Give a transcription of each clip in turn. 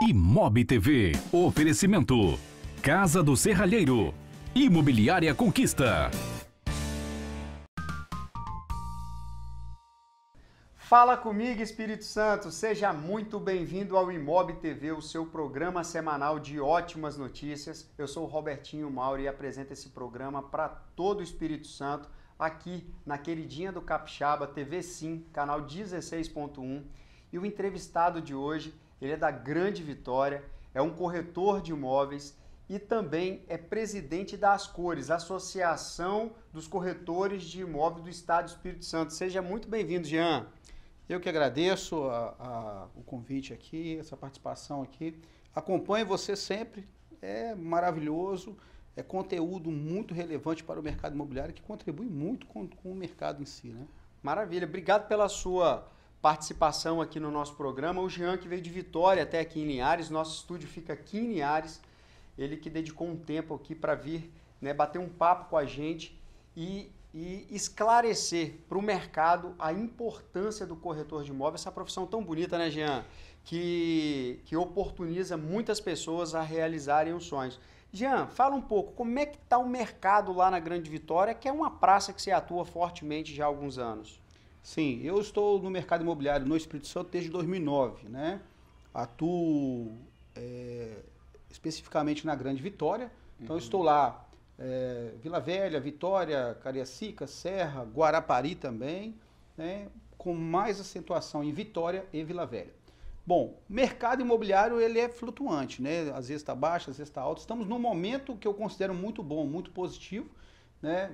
Imob TV. Oferecimento. Casa do Serralheiro. Imobiliária Conquista. Fala comigo, Espírito Santo. Seja muito bem-vindo ao Imob TV, o seu programa semanal de ótimas notícias. Eu sou o Robertinho Mauro e apresento esse programa para todo o Espírito Santo, aqui na queridinha do Capixaba, TV Sim, canal 16.1. E o entrevistado de hoje, ele é da Grande Vitória, é um corretor de imóveis e também é presidente da Ascores, Associação dos Corretores de Imóveis do Estado do Espírito Santo. Seja muito bem-vindo, Jean. Eu que agradeço o convite aqui, essa participação aqui. Acompanho você sempre, é maravilhoso, é conteúdo muito relevante para o mercado imobiliário que contribui muito com o mercado em si, né? Maravilha, obrigado pela sua participação aqui no nosso programa. O Jean, que veio de Vitória até aqui em Linhares, nosso estúdio fica aqui em Linhares, ele que dedicou um tempo aqui para vir, né, bater um papo com a gente e esclarecer para o mercado a importância do corretor de imóveis, essa profissão tão bonita, né, Jean? Que oportuniza muitas pessoas a realizarem os sonhos. Jean, fala um pouco, como é que está o mercado lá na Grande Vitória, que é uma praça que você atua fortemente já há alguns anos? Sim, eu estou no mercado imobiliário no Espírito Santo desde 2009, né? Atuo especificamente na Grande Vitória, então estou lá, Vila Velha, Vitória, Cariacica, Serra, Guarapari também, né? Com mais acentuação em Vitória e Vila Velha. Bom, mercado imobiliário ele é flutuante, né? Às vezes está baixo, às vezes está alto. Estamos num momento que eu considero muito bom, muito positivo, né?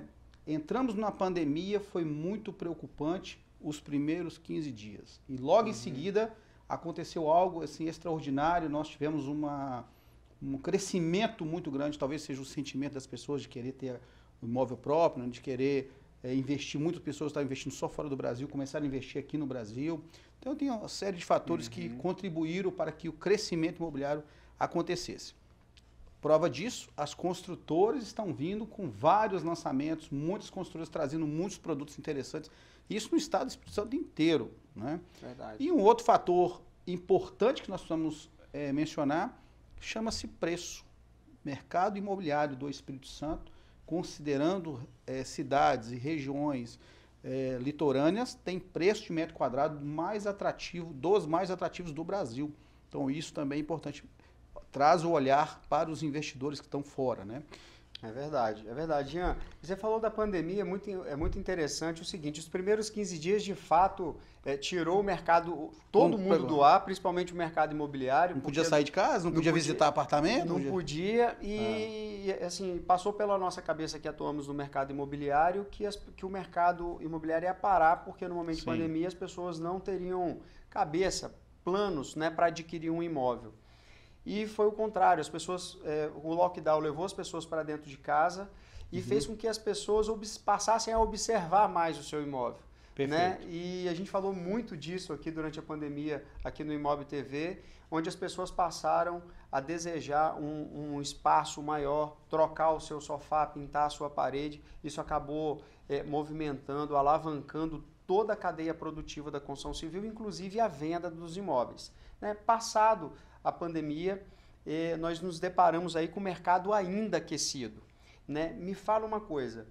Entramos na pandemia, foi muito preocupante os primeiros 15 dias. E logo em seguida aconteceu algo assim extraordinário, nós tivemos um crescimento muito grande, talvez seja o sentimento das pessoas de querer ter um imóvel próprio, né? De querer investir. Muitas pessoas estavam investindo só fora do Brasil, começaram a investir aqui no Brasil. Então tem uma série de fatores que contribuíram para que o crescimento imobiliário acontecesse. Prova disso, as construtoras estão vindo com vários lançamentos, muitas construtoras trazendo muitos produtos interessantes, isso no estado do Espírito Santo inteiro, né? Verdade. E um outro fator importante que nós precisamos mencionar, chama-se preço. Mercado imobiliário do Espírito Santo, considerando cidades e regiões litorâneas, tem preço de metro quadrado mais atrativo, dos mais atrativos do Brasil. Então isso também é importante. Traz o olhar para os investidores que estão fora, né? É verdade. Jean, você falou da pandemia, é muito interessante o seguinte, os primeiros 15 dias, de fato, tirou o mercado, todo mundo do ar, principalmente o mercado imobiliário. Não podia sair de casa, não podia visitar apartamento? Não podia e, assim, passou pela nossa cabeça que atuamos no mercado imobiliário que o mercado imobiliário ia parar, porque no momento de pandemia as pessoas não teriam cabeça, planos, né, para adquirir um imóvel. E foi o contrário, as pessoas, o lockdown levou as pessoas para dentro de casa e fez com que as pessoas passassem a observar mais o seu imóvel. Né? E a gente falou muito disso aqui durante a pandemia, aqui no Imob TV, onde as pessoas passaram a desejar um espaço maior, trocar o seu sofá, pintar a sua parede. Isso acabou movimentando, alavancando toda a cadeia produtiva da construção civil, inclusive a venda dos imóveis. Né? Passado a pandemia, nós nos deparamos aí com o mercado ainda aquecido. Né? Me fala uma coisa,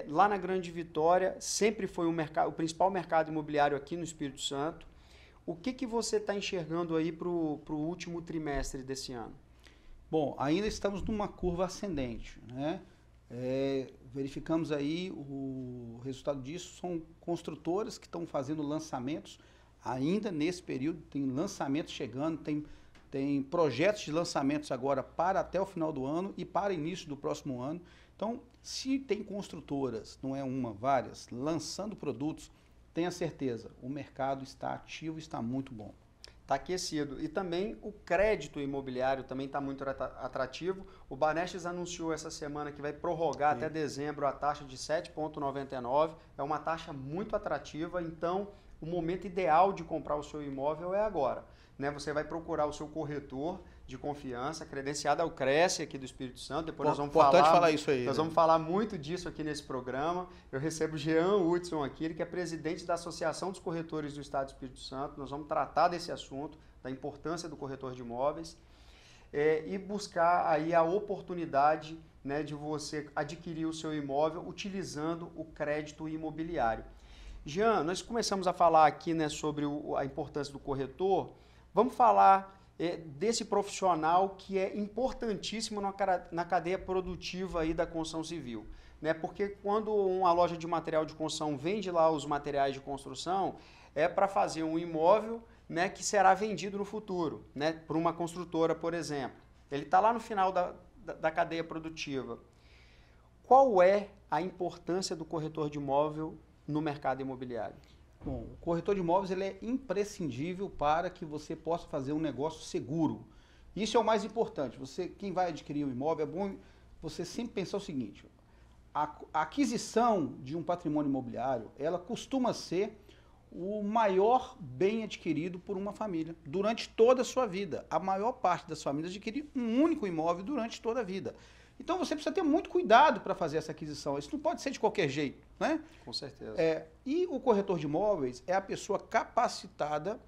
lá na Grande Vitória sempre foi o principal mercado imobiliário aqui no Espírito Santo. O que você está enxergando aí para o último trimestre desse ano? Bom, ainda estamos numa curva ascendente, né? Verificamos aí o resultado disso, são construtoras que estão fazendo lançamentos ainda nesse período, tem lançamentos chegando, tem projetos de lançamentos agora para até o final do ano e para início do próximo ano. Então, se tem construtoras, não é uma, várias, lançando produtos, tenha certeza, o mercado está ativo, está muito bom. Está aquecido. E também o crédito imobiliário também está muito atrativo. O Banestes anunciou essa semana que vai prorrogar até dezembro a taxa de 7,99. É uma taxa muito atrativa, então o momento ideal de comprar o seu imóvel é agora. Né? Você vai procurar o seu corretor de confiança, credenciado ao Cresce aqui do Espírito Santo. Depois nós vamos falar isso aí. Nós vamos falar muito disso aqui nesse programa. Eu recebo o Jean Hudson aqui, ele que é presidente da Associação dos Corretores do Estado do Espírito Santo. Nós vamos tratar desse assunto. da importância do corretor de imóveis e buscar aí a oportunidade, né, de você adquirir o seu imóvel utilizando o crédito imobiliário. Jean, nós começamos a falar aqui, né, sobre a importância do corretor. Vamos falar desse profissional que é importantíssimo na cadeia produtiva aí da construção civil, né? Porque quando uma loja de material de construção vende lá os materiais de construção, é para fazer um imóvel, né, que será vendido no futuro, né, por uma construtora, por exemplo. Ele está lá no final da cadeia produtiva. Qual é a importância do corretor de imóvel no mercado imobiliário? Bom, o corretor de imóveis ele é imprescindível para que você possa fazer um negócio seguro. Isso é o mais importante. Quem vai adquirir um imóvel, é bom você sempre pensar o seguinte: a aquisição de um patrimônio imobiliário, ela costuma ser o maior bem adquirido por uma família durante toda a sua vida. A maior parte das famílias adquire um único imóvel durante toda a vida. Então você precisa ter muito cuidado para fazer essa aquisição. Isso não pode ser de qualquer jeito, né? Com certeza. E o corretor de imóveis é a pessoa capacitada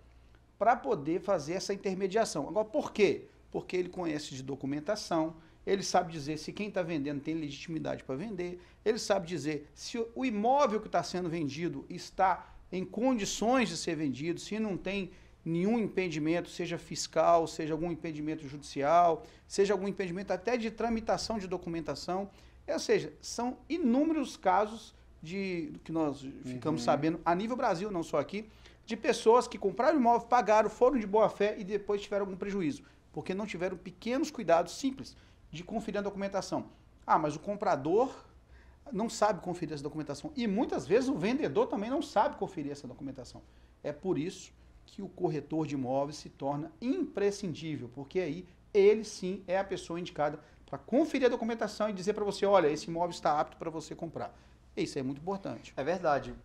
para poder fazer essa intermediação. Agora, por quê? Porque ele conhece de documentação, ele sabe dizer se quem está vendendo tem legitimidade para vender, ele sabe dizer se o imóvel que está sendo vendido está em condições de ser vendido, se não tem nenhum impedimento, seja fiscal, seja algum impedimento judicial, seja algum impedimento até de tramitação de documentação. Ou seja, são inúmeros casos que nós ficamos sabendo, a nível Brasil, não só aqui, de pessoas que compraram imóvel, pagaram, foram de boa fé e depois tiveram algum prejuízo, porque não tiveram pequenos cuidados simples de conferir a documentação. Ah, mas o comprador não sabe conferir essa documentação. E muitas vezes o vendedor também não sabe conferir essa documentação. É por isso que o corretor de imóveis se torna imprescindível, porque aí ele sim é a pessoa indicada para conferir a documentação e dizer para você, olha, esse imóvel está apto para você comprar. Isso é muito importante. É verdade.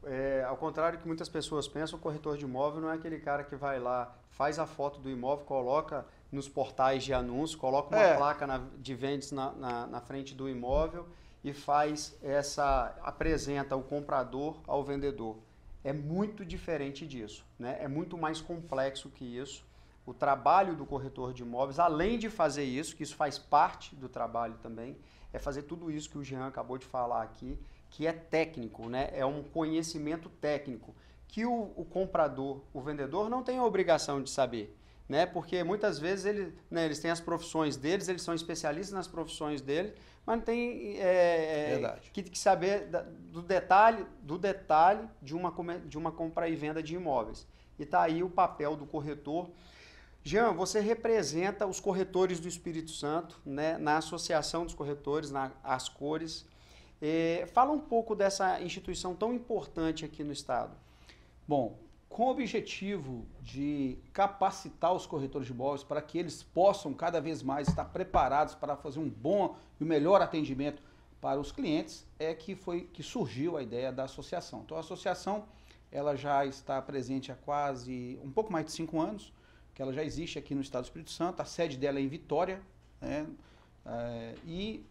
Ao contrário do que muitas pessoas pensam, o corretor de imóvel não é aquele cara que vai lá, faz a foto do imóvel, coloca nos portais de anúncio, coloca uma placa de vendas na frente do imóvel e apresenta o comprador ao vendedor. É muito diferente disso, né? É muito mais complexo que isso. O trabalho do corretor de imóveis, além de fazer isso, que isso faz parte do trabalho também, é fazer tudo isso que o Jean acabou de falar aqui, que é técnico, né? É um conhecimento técnico que o comprador, o vendedor, não tem a obrigação de saber, né? Porque muitas vezes eles têm as profissões deles, eles são especialistas nas profissões deles, mas não tem que saber do detalhe de uma compra e venda de imóveis. E está aí o papel do corretor. Jean, você representa os corretores do Espírito Santo, né, na Associação dos Corretores, na Ascores. Fala um pouco dessa instituição tão importante aqui no estado. Bom, com o objetivo de capacitar os corretores de imóveis para que eles possam cada vez mais estar preparados para fazer um bom e o melhor atendimento para os clientes, que surgiu a ideia da associação. Então a associação ela já está presente há quase um pouco mais de 5 anos, que ela já existe aqui no estado do Espírito Santo, a sede dela é em Vitória, né? E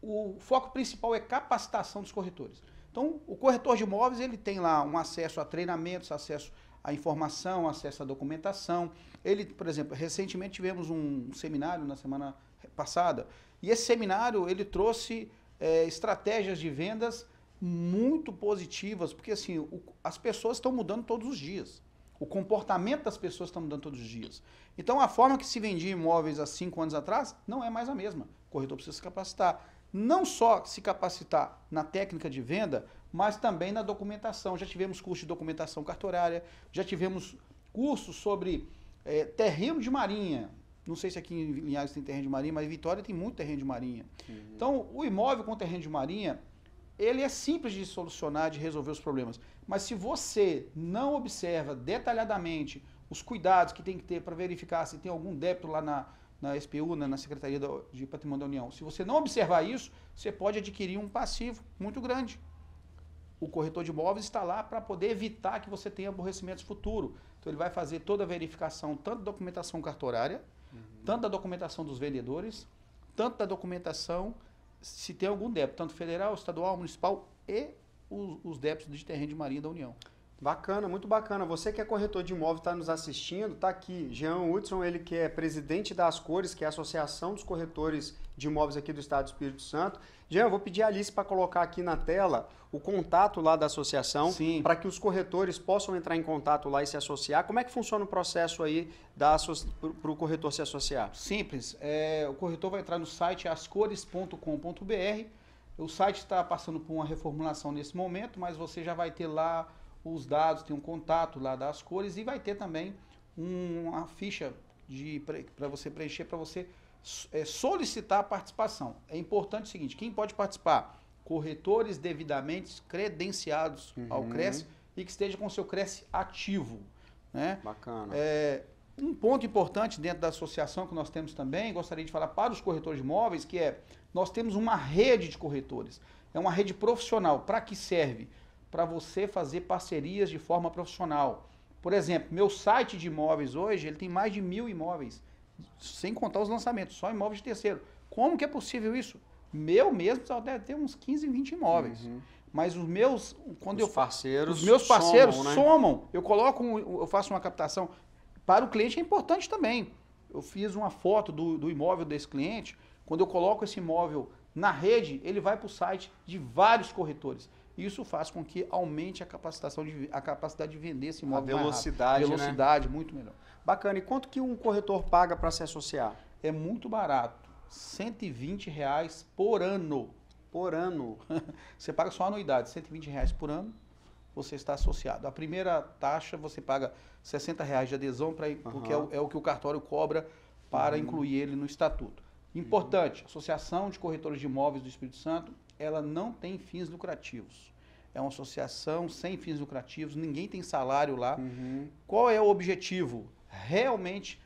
o foco principal é capacitação dos corretores. Então, o corretor de imóveis, ele tem lá um acesso a treinamentos, acesso à informação, acesso à documentação. Ele, por exemplo, recentemente tivemos um seminário na semana passada, e esse seminário, ele trouxe estratégias de vendas muito positivas, porque assim, as pessoas estão mudando todos os dias. O comportamento das pessoas está mudando todos os dias. Então, a forma que se vendia imóveis há 5 anos atrás não é mais a mesma. O corretor precisa se capacitar. Não só se capacitar na técnica de venda, mas também na documentação. Já tivemos curso de documentação cartorária, já tivemos cursos sobre terreno de marinha. Não sei se aqui em Linhares tem terreno de marinha, mas em Vitória tem muito terreno de marinha. Então, o imóvel com terreno de marinha, ele é simples de solucionar, de resolver os problemas. Mas se você não observa detalhadamente os cuidados que tem que ter para verificar se tem algum débito lá na SPU, na Secretaria de Patrimônio da União, se você não observar isso, você pode adquirir um passivo muito grande. O corretor de imóveis está lá para poder evitar que você tenha aborrecimentos futuros. Então ele vai fazer toda a verificação, tanto da documentação cartorária, tanto da documentação dos vendedores, tanto da documentação se tem algum débito, tanto federal, estadual, municipal e os débitos de terreno de marinha da União. Bacana, muito bacana. Você que é corretor de imóvel está nos assistindo, está aqui. Jean Hudson, ele que é presidente da Ascores, que é a Associação dos Corretores de Imóveis aqui do Estado do Espírito Santo. Jean, eu vou pedir a Alice para colocar aqui na tela o contato lá da associação, para que os corretores possam entrar em contato lá e se associar. Como é que funciona o processo aí para o corretor se associar? Simples. O corretor vai entrar no site ascores.com.br. O site está passando por uma reformulação nesse momento, mas você já vai ter lá os dados, tem um contato lá das Ascores e vai ter também uma ficha para você preencher, para você solicitar a participação. É importante o seguinte, quem pode participar? Corretores devidamente credenciados ao CRES e que esteja com o seu CRES ativo. Né? Bacana. Um ponto importante dentro da associação que nós temos também, gostaria de falar para os corretores de imóveis, que nós temos uma rede de corretores. É uma rede profissional. Para que serve? Para você fazer parcerias de forma profissional. Por exemplo, meu site de imóveis hoje, ele tem mais de 1.000 imóveis, sem contar os lançamentos, só imóveis de terceiro. Como que é possível isso? Meu mesmo só deve ter uns 15, 20 imóveis. Mas os meus, os parceiros somam. Eu faço uma captação. Para o cliente é importante também. Eu fiz uma foto do imóvel desse cliente. Quando eu coloco esse imóvel na rede, ele vai para o site de vários corretores. Isso faz com que aumente a capacidade de vender esse imóvel. A velocidade, velocidade, muito melhor. Bacana. E quanto que um corretor paga para se associar? É muito barato. R$120 por ano. Por ano? Você paga só a anuidade, R$120 por ano, você está associado. A primeira taxa você paga R$60 de adesão, porque é o que o cartório cobra para incluir ele no estatuto. Importante, a Associação de Corretores de Imóveis do Espírito Santo, ela não tem fins lucrativos. É uma associação sem fins lucrativos, ninguém tem salário lá. Qual é o objetivo? Realmente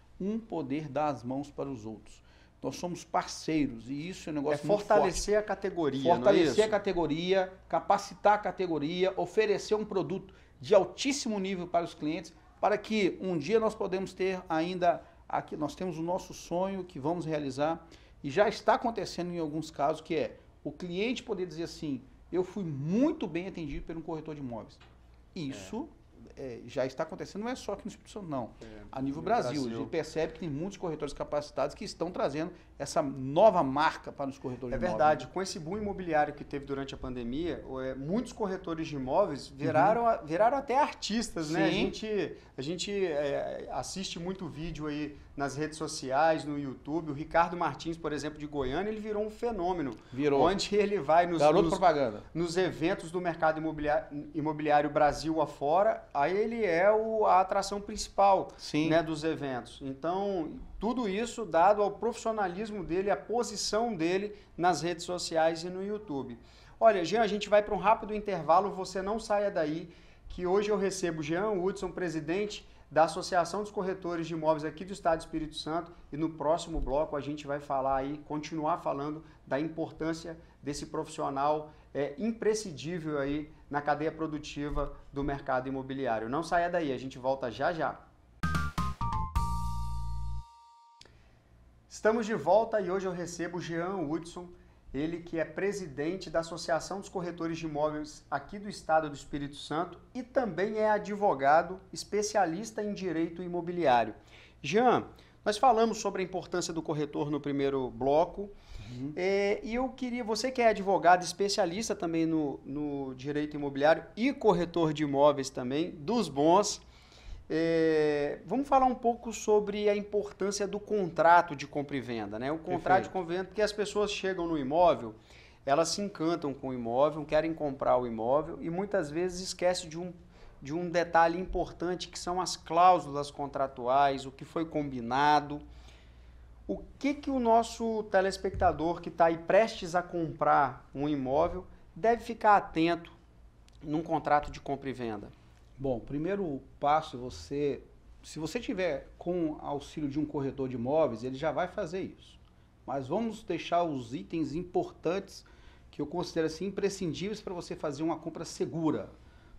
poder dar as mãos para os outros. Nós somos parceiros e isso é um negócio muito forte. Fortalecer a categoria, Fortalecer a categoria, capacitar a categoria, oferecer um produto de altíssimo nível para os clientes, para que um dia nós podemos ter ainda, aqui nós temos o nosso sonho que vamos realizar e já está acontecendo em alguns casos, que é o cliente poder dizer assim, eu fui muito bem atendido por um corretor de imóveis. Isso já está acontecendo, não é só aqui no Espírito Santo, não. A nível Brasil. A gente percebe que tem muitos corretores capacitados que estão trazendo essa nova marca para os corretores de imóveis. É verdade. Com esse boom imobiliário que teve durante a pandemia, muitos corretores de imóveis viraram até artistas, né? A gente assiste muito vídeo aí nas redes sociais, no YouTube. O Ricardo Martins, por exemplo, de Goiânia, ele virou um fenômeno. Onde ele vai nos eventos do mercado imobiliário Brasil afora, aí ele é a atração principal, né, dos eventos. Então, tudo isso dado ao profissionalismo dele, a posição dele nas redes sociais e no YouTube. Olha, Jean, a gente vai para um rápido intervalo, você não saia daí, que hoje eu recebo Jean Hudson, presidente da Associação dos Corretores de Imóveis aqui do Estado do Espírito Santo, e no próximo bloco a gente vai falar aí, continuar falando da importância desse profissional imprescindível aí na cadeia produtiva do mercado imobiliário. Não saia daí, a gente volta já já. Estamos de volta e hoje eu recebo Jean Hudson, ele que é presidente da Associação dos Corretores de Imóveis aqui do Estado do Espírito Santo e também é advogado especialista em direito imobiliário. Jean, nós falamos sobre a importância do corretor no primeiro bloco e eu queria, você que é advogado especialista também no direito imobiliário e corretor de imóveis também, dos bons, vamos falar um pouco sobre a importância do contrato de compra e venda, né? O contrato de compra e venda, porque as pessoas chegam no imóvel, elas se encantam com o imóvel, querem comprar o imóvel e muitas vezes esquecem de um detalhe importante que são as cláusulas contratuais, o que foi combinado. O que o nosso telespectador que está aí prestes a comprar um imóvel deve ficar atento num contrato de compra e venda? Bom, o primeiro passo, se você tiver com auxílio de um corretor de imóveis, ele já vai fazer isso. Mas vamos deixar os itens importantes que eu considero assim imprescindíveis para você fazer uma compra segura.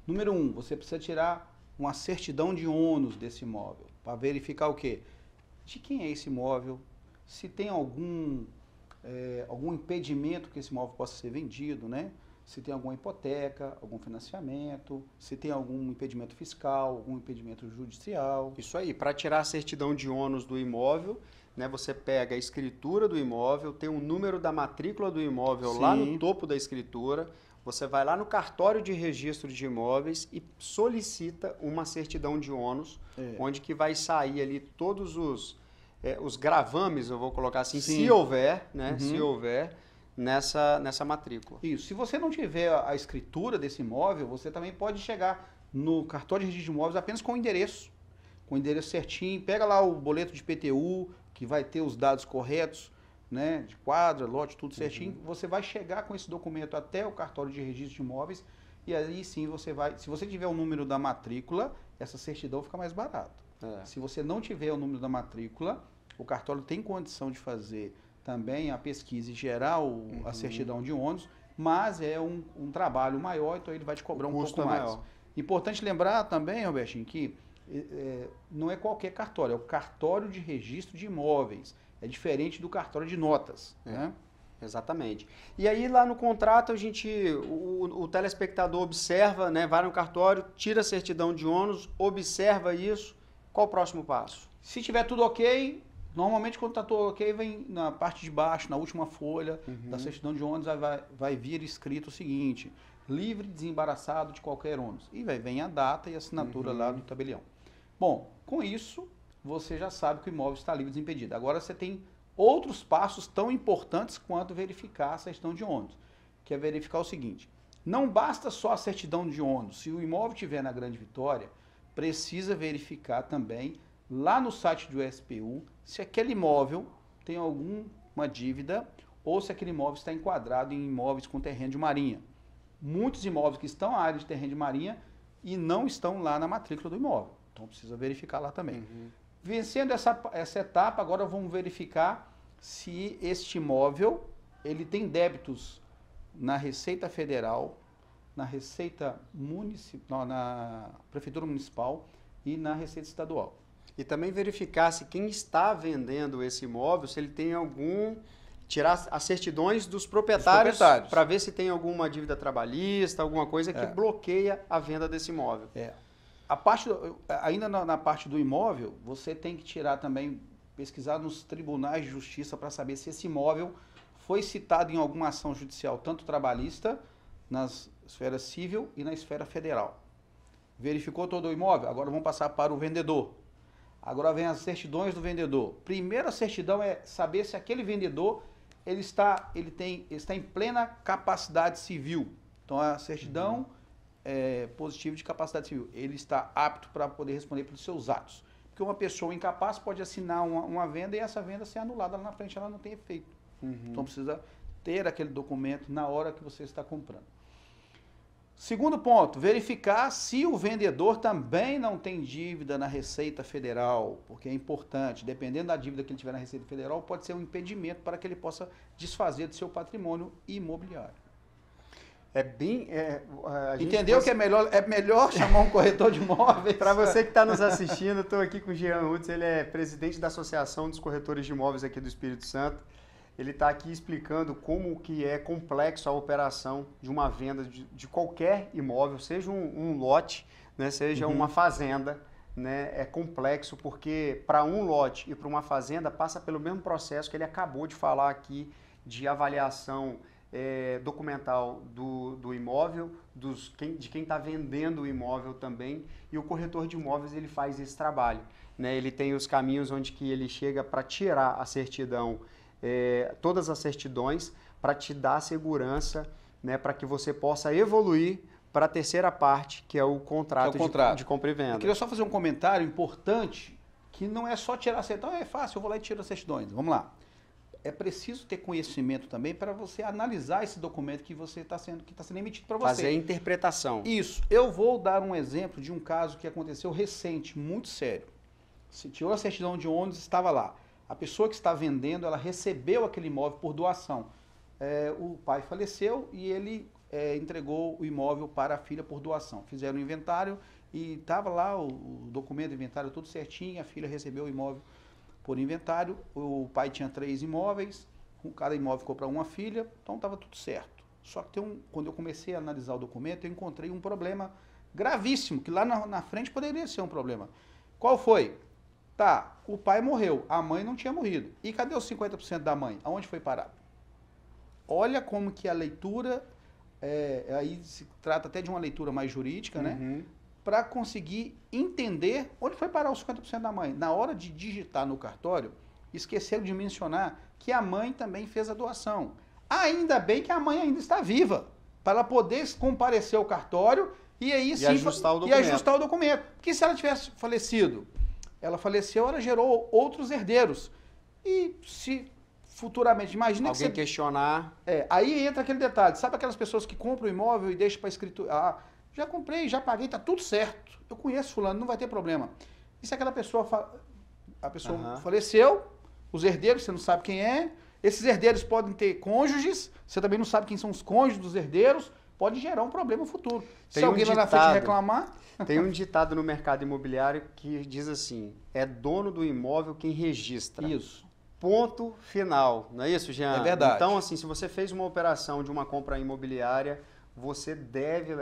Número 1, você precisa tirar uma certidão de ônus desse imóvel, para verificar o quê? De quem é esse imóvel, se tem algum impedimento que esse imóvel possa ser vendido, né? se tem alguma hipoteca, algum financiamento, se tem algum impedimento fiscal, algum impedimento judicial. Isso aí, para tirar a certidão de ônus do imóvel, né, você pega a escritura do imóvel, tem o número da matrícula do imóvel lá no topo da escritura, você vai lá no cartório de registro de imóveis e solicita uma certidão de ônus, onde que vai sair ali todos os gravames, eu vou colocar assim, se houver, né, se houver, nessa matrícula. Isso. Se você não tiver a escritura desse imóvel, você também pode chegar no cartório de registro de imóveis apenas com o endereço certinho, pega lá o boleto de IPTU, que vai ter os dados corretos, né, de quadra, lote, tudo certinho. Você vai chegar com esse documento até o cartório de registro de imóveis e aí sim você vai, se você tiver o número da matrícula, essa certidão fica mais barata. Se você não tiver o número da matrícula, o cartório tem condição de fazer também a pesquisa e gerar a certidão de ônus, mas é um trabalho maior, então ele vai te cobrar um pouco mais. Maior. Importante lembrar também, Robertinho, que não é qualquer cartório, é o cartório de registro de imóveis. É diferente do cartório de notas. Né? Exatamente. E aí lá no contrato o telespectador observa, né, vai no cartório, tira a certidão de ônus, observa isso. Qual o próximo passo? Se tiver tudo ok, normalmente quando está tudo ok, vem na parte de baixo, na última folha da certidão de ônus, vai vir escrito o seguinte: livre e desembaraçado de qualquer ônus. E vem a data e a assinatura lá do tabelião. Bom, com isso, você já sabe que o imóvel está livre e desimpedido. Agora você tem outros passos tão importantes quanto verificar a certidão de ônus, que é verificar o seguinte: não basta só a certidão de ônus. Se o imóvel estiver na Grande Vitória, precisa verificar também lá no site do SPU se aquele imóvel tem alguma dívida ou se aquele imóvel está enquadrado em imóveis com terreno de marinha. Muitos imóveis que estão na área de terreno de marinha e não estão lá na matrícula do imóvel. Então precisa verificar lá também. Vencendo essa etapa, agora vamos verificar se este imóvel ele tem débitos na Receita Federal, na Receita Municipal, na Prefeitura Municipal e na Receita Estadual. E também verificar se quem está vendendo esse imóvel, se ele tem tirar as certidões dos proprietários. Para ver se tem alguma dívida trabalhista, alguma coisa que bloqueia a venda desse imóvel. Ainda na parte do imóvel, você tem que tirar também, pesquisar nos tribunais de justiça para saber se esse imóvel foi citado em alguma ação judicial, tanto trabalhista, na esfera civil e na esfera federal. Verificou todo o imóvel? Agora vamos passar para o vendedor. Agora vem as certidões do vendedor. Primeira certidão é saber se aquele vendedor ele está em plena capacidade civil. Então a certidão positiva de capacidade civil. Ele está apto para poder responder pelos seus atos. Porque uma pessoa incapaz pode assinar uma venda e essa venda ser anulada lá na frente, ela não tem efeito. Então precisa ter aquele documento na hora que você está comprando. Segundo ponto, verificar se o vendedor também não tem dívida na Receita Federal, porque é importante, dependendo da dívida que ele tiver na Receita Federal, pode ser um impedimento para que ele possa desfazer do seu patrimônio imobiliário. Entendeu que é melhor chamar um corretor de imóveis? Para você que está nos assistindo, eu estou aqui com o Jean Utz, ele é presidente da Associação dos Corretores de Imóveis aqui do Espírito Santo. Ele está aqui explicando como que é complexo a operação de uma venda de qualquer imóvel, seja um lote, né, seja uma fazenda. Né, é complexo porque para um lote e para uma fazenda passa pelo mesmo processo que ele acabou de falar aqui de avaliação documental do imóvel, de quem está vendendo o imóvel também, e o corretor de imóveis ele faz esse trabalho. Né, ele tem os caminhos onde que ele chega para tirar a certidão, todas as certidões, para te dar segurança, né, para que você possa evoluir para a terceira parte, que é o contrato, de compra e venda. Eu queria só fazer um comentário importante, que não é só tirar a certidão, é fácil, eu vou lá e tiro as certidões. Vamos lá. É preciso ter conhecimento também para você analisar esse documento que está sendo emitido para você. Fazer a interpretação. Isso. Eu vou dar um exemplo de um caso que aconteceu recente, muito sério. Se tirou a certidão de ônus, estava lá. A pessoa que está vendendo, ela recebeu aquele imóvel por doação. O pai faleceu e ele entregou o imóvel para a filha por doação. Fizeram o inventário e estava lá o documento do inventário tudo certinho, a filha recebeu o imóvel por inventário, o pai tinha 3 imóveis, cada imóvel ficou para uma filha, então estava tudo certo. Só que quando eu comecei a analisar o documento, eu encontrei um problema gravíssimo, que lá na frente poderia ser um problema. Qual foi? Tá, o pai morreu, a mãe não tinha morrido. E cadê os 50% da mãe? Aonde foi parar? Olha como que a leitura, aí se trata até de uma leitura mais jurídica, né? Para conseguir entender onde foi parar os 50% da mãe. Na hora de digitar no cartório, esqueceram de mencionar que a mãe também fez a doação. Ainda bem que a mãe ainda está viva, para ela poder comparecer ao cartório e aí sim ajustar o documento. Porque se ela tivesse falecido, ela faleceu, ela gerou outros herdeiros. E se futuramente, imagina alguém questionar. Aí entra aquele detalhe, sabe aquelas pessoas que compram o imóvel e deixam para escritura, já comprei, já paguei, tá tudo certo. Eu conheço fulano, não vai ter problema. E se aquela pessoa, faleceu, os herdeiros, você não sabe quem é, esses herdeiros podem ter cônjuges, você também não sabe quem são os cônjuges dos herdeiros, pode gerar um problema futuro. Se alguém lá na frente reclamar... Tem um ditado no mercado imobiliário que diz assim, é dono do imóvel quem registra. Isso. Ponto final. Não é isso, Jean? É verdade. Então, assim, se você fez uma operação de uma compra imobiliária, você deve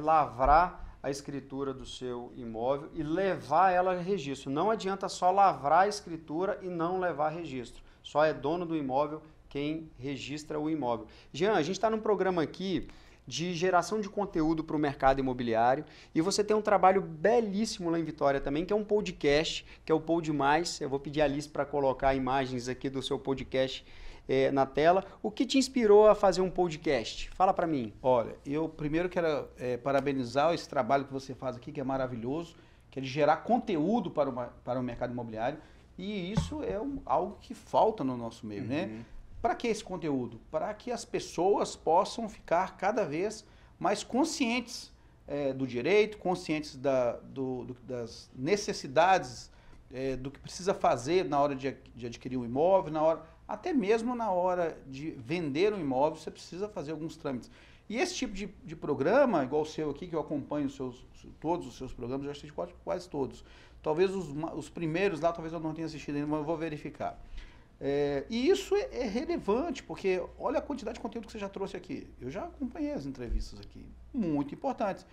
lavrar a escritura do seu imóvel e levar ela a registro. Não adianta só lavrar a escritura e não levar registro. Só é dono do imóvel quem registra o imóvel. Jean, a gente está num programa aqui de geração de conteúdo para o mercado imobiliário e você tem um trabalho belíssimo lá em Vitória também, que é um podcast, que é o Pod Mais. Eu vou pedir a Alice para colocar imagens aqui do seu podcast na tela. O que te inspirou a fazer um podcast? Fala para mim. Olha, eu primeiro quero parabenizar esse trabalho que você faz aqui, que é maravilhoso, que é de gerar conteúdo para o mercado imobiliário, e isso é algo que falta no nosso meio, né? Para que esse conteúdo? Para que as pessoas possam ficar cada vez mais conscientes do direito, conscientes das necessidades, do que precisa fazer na hora de adquirir um imóvel, até mesmo na hora de vender um imóvel, você precisa fazer alguns trâmites. E esse tipo de programa, igual o seu aqui, que eu acompanho todos os seus programas, eu já assisti quase todos. Talvez os primeiros lá, talvez eu não tenha assistido ainda, mas eu vou verificar. E isso é relevante, porque olha a quantidade de conteúdo que você já trouxe aqui. Eu já acompanhei as entrevistas aqui, muito importantes.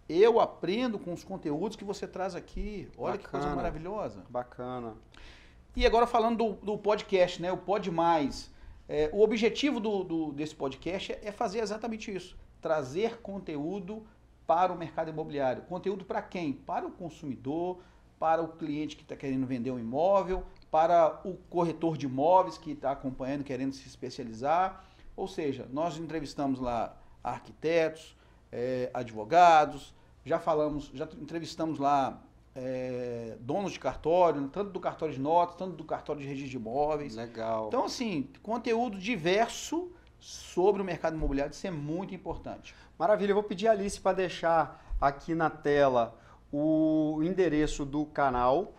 Eu aprendo com os conteúdos que você traz aqui. Olha que coisa maravilhosa. Bacana. E agora falando do podcast, né? O Pod Mais. O objetivo desse podcast é fazer exatamente isso. Trazer conteúdo para o mercado imobiliário. Conteúdo para quem? Para o consumidor, para o cliente que está querendo vender um imóvel, para o corretor de imóveis que está acompanhando, querendo se especializar. Ou seja, nós entrevistamos lá arquitetos, advogados, já entrevistamos lá donos de cartório, tanto do cartório de notas, tanto do cartório de registro de imóveis. Legal. Então, assim, conteúdo diverso sobre o mercado imobiliário, isso é muito importante. Maravilha, eu vou pedir a Alice para deixar aqui na tela o endereço do canal,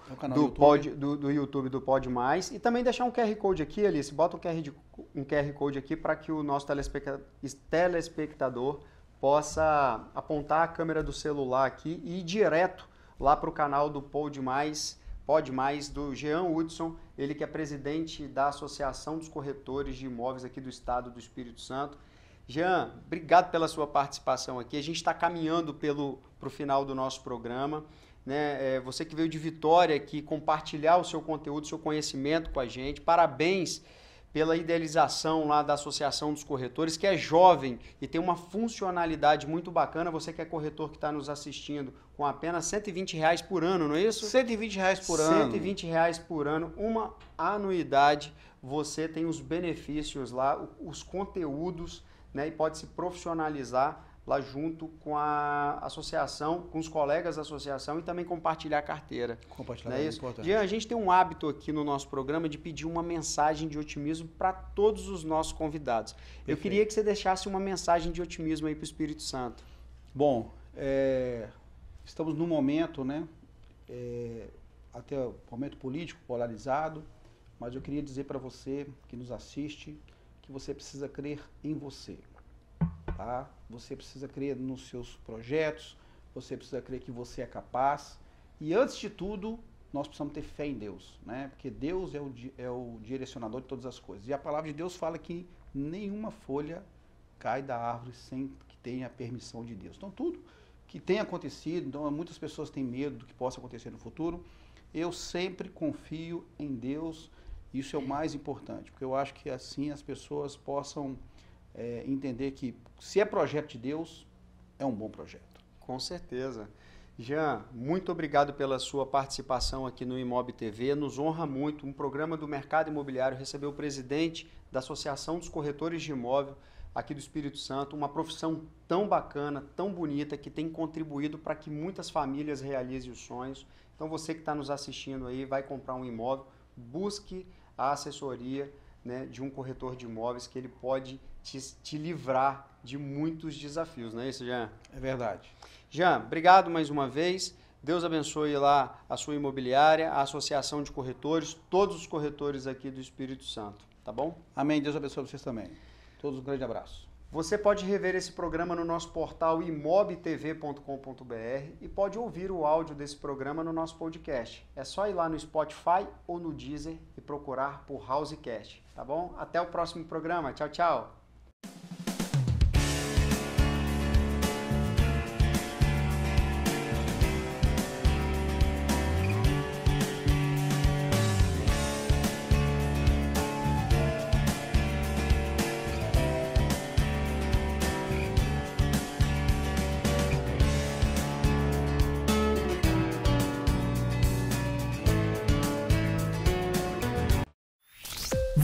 do YouTube do Pod Mais, e também deixar um QR Code aqui, Alice, bota um QR Code aqui para que o nosso telespectador possa apontar a câmera do celular aqui e ir direto lá para o canal do Pod Mais, do Jean Hudson, ele que é presidente da Associação dos Corretores de Imóveis aqui do Estado do Espírito Santo. Jean, obrigado pela sua participação aqui. A gente está caminhando para o final do nosso programa, né? Você que veio de Vitória aqui compartilhar o seu conteúdo, o seu conhecimento com a gente. Parabéns pela idealização lá da Associação dos Corretores, que é jovem e tem uma funcionalidade muito bacana. Você que é corretor que está nos assistindo, com apenas R$120 por ano, não é isso? R$120 por ano. R$120 por ano, uma anuidade. Você tem os benefícios lá, os conteúdos, né, e pode se profissionalizar lá junto com a associação, com os colegas da associação e também compartilhar a carteira. Compartilhar é isso. Importante. Jean, a gente tem um hábito aqui no nosso programa de pedir uma mensagem de otimismo para todos os nossos convidados. Perfeito. Eu queria que você deixasse uma mensagem de otimismo aí para o Espírito Santo. Bom, estamos num momento, né, até o momento político polarizado, mas eu queria dizer para você que nos assiste que você precisa crer em você. Tá? Você precisa crer nos seus projetos, você precisa crer que você é capaz. E antes de tudo, nós precisamos ter fé em Deus, né? Porque Deus é o direcionador de todas as coisas. E a palavra de Deus fala que nenhuma folha cai da árvore sem que tenha a permissão de Deus. Então, tudo que tem acontecido, então muitas pessoas têm medo do que possa acontecer no futuro. Eu sempre confio em Deus, isso é o mais importante, porque eu acho que assim as pessoas possam entender que se é projeto de Deus, é um bom projeto. Com certeza. Jean, muito obrigado pela sua participação aqui no Imob TV. Nos honra muito. Um programa do mercado imobiliário recebeu o presidente da Associação dos Corretores de Imóvel aqui do Espírito Santo, uma profissão tão bacana, tão bonita, que tem contribuído para que muitas famílias realizem os sonhos. Então você que está nos assistindo aí, vai comprar um imóvel, busque a assessoria, né, de um corretor de imóveis, que ele pode te livrar de muitos desafios, não é isso, Jean? É verdade. Jean, obrigado mais uma vez. Deus abençoe lá a sua imobiliária, a Associação de Corretores, todos os corretores aqui do Espírito Santo, tá bom? Amém. Deus abençoe vocês também. Todos um grande abraço. Você pode rever esse programa no nosso portal imobtv.com.br e pode ouvir o áudio desse programa no nosso podcast. É só ir lá no Spotify ou no Deezer e procurar por Housecast, tá bom? Até o próximo programa. Tchau, tchau.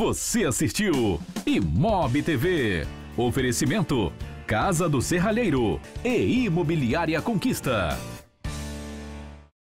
Você assistiu Imob TV. Oferecimento Casa do Serralheiro e Imobiliária Conquista.